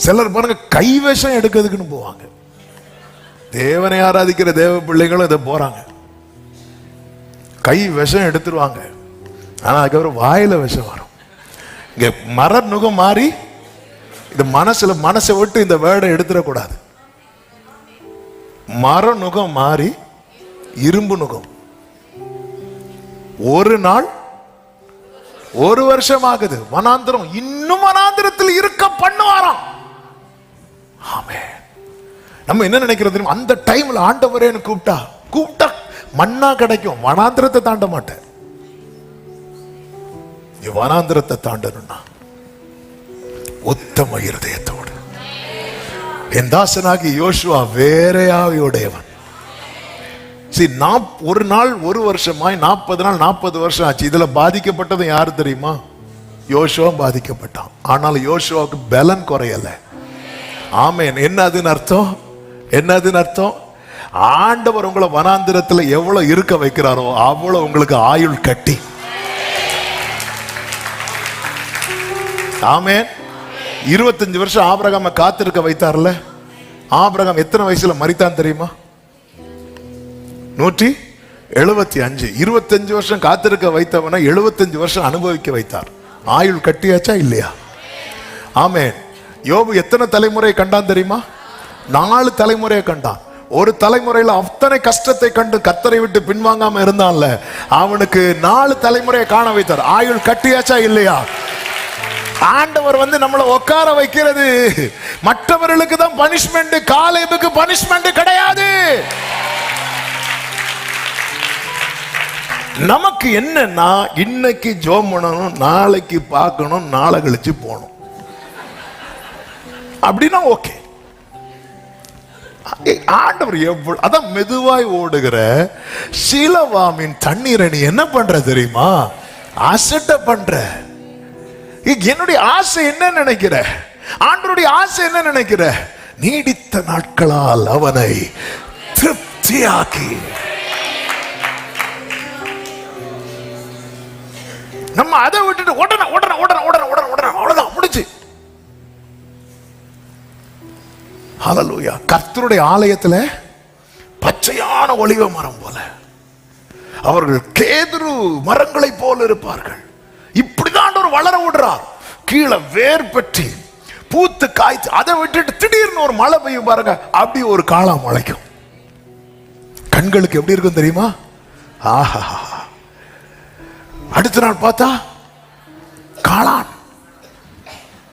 சிலர் பாருங்க கைவசம் எடுக்கிறதுக்குன்னு போவாங்க. தேவனை ஆராதிக்கிற தேவ பிள்ளைகளும் இதை போறாங்க, கை விஷம் எடுத்துருவாங்க. ஆனா அதுக்கப்புறம் வாயில விஷம் வரும். இங்க மர நுகம் மாறி இந்த மனசை விட்டு இந்த வேர்டை எடுத்துடக்கூடாது. மர நுகம் மாறி இரும்பு நுகம். ஒரு நாள் ஒரு வருஷம் ஆகுது, வனாந்திரம் இன்னும் வனாந்திரத்தில் இருக்க பண்ணுவாராம். ஆமென். நம்ம என்ன நினைக்கிறது தெரியுமா? அந்த டைம்ல ஆண்டவரேன்னு கூப்பிட்டா மண்ணா கிடைக்கும், வனாந்திரத்தை தாண்ட மாட்டேன். வனாந்திரத்தை தாண்டணும்னா உத்தம இருதயத்தோடு. என் தாசனாகி யோசுவா வேறையாவியுடையவன். ஒரு நாள் ஒரு வருஷமாய் 40 நாள் 40 வருஷம் ஆச்சு. இதுல பாதிக்கப்பட்டது யாரு தெரியுமா? யோசுவா பாதிக்கப்பட்டான். ஆனால் யோசுவாவுக்கு பலன் குறையல. ஆமென். என்னதுன்னு அர்த்தம்? ஆண்டவர் உங்களை வனாந்திரத்தில் எவ்வளவு இருக்க வைக்கிறாரோ அவ்வளவு உங்களுக்கு ஆயுள் கட்டி. ஆமென். 25 வருஷம் ஆபிரகாமை காத்திருக்க வைத்தார்ல. ஆபிரகாம் எத்தனை வயசுல மரித்தான் தெரியுமா? 175. 25 வருஷம் காத்திருக்க வைத்தவன 75 வருஷம் அனுபவிக்க வைத்தார். ஆயுள் கட்டியாச்சா இல்லையா? ஆமென். யோபு எத்தனை தலைமுறை கண்டான் தெரியுமா? 4 தலைமுறையை கண்டான். ஒரு தலைமுறையில் அத்தனை கஷ்டத்தை கண்டு கர்த்தரை விட்டு பின்வாங்காம இருந்தான்ல, அவனுக்கு 4 தலைமுறையை காண வைத்தார். ஆயுள் கட்டியாச்சா இல்லையா? ஆண்டவர் நம்மளை உட்கார வைக்கிறது மற்றவர்களுக்கு தான் பனிஷ்மெண்ட், காலேபுக்கு பனிஷ்மெண்ட் கிடையாது. நமக்கு என்னன்னா இன்னைக்கு ஜோம் பண்ணணும், நாளைக்கு பார்க்கணும், நாளை கழிச்சு போகணும் அப்படின்னா ஓகே. ஆண்டவர் எவ்வளவு அதான் மெதுவாய் ஓடுகிற சீலவாமின் தண்ணீரை நீ என்ன பண்ற தெரியுமா? அசட்ட பண்ற. என்னுடைய ஆசை என்ன நினைக்கிற? ஆண்டவருடைய ஆசை என்ன நினைக்கிற? நீடித்த நாட்களால் அவனை திருப்தியாக்கி. நம்ம அதை விட்டுட்டு உடனே அவ்வளவுதான் முடிச்சு. ஹல்லேலூயா. கர்த்தருடைய ஆலயத்துல பச்சையான ஒலிவ மரம் போல அவர்கள் கேதுரு மரங்களை போல இருப்பார்கள். இப்படிதான் ஒரு வளர விடுறார். கீழே வேர் பற்றி பூத்து காய்ச்சி அதை விட்டுட்டு திடீர்னு ஒரு மழை பெய்யும் பாருங்க, அப்படி ஒரு காளா முளைக்கும். கண்களுக்கு எப்படி இருக்கும் தெரியுமா? ஆஹா. அடுத்த நாள் பார்த்தா காளான்.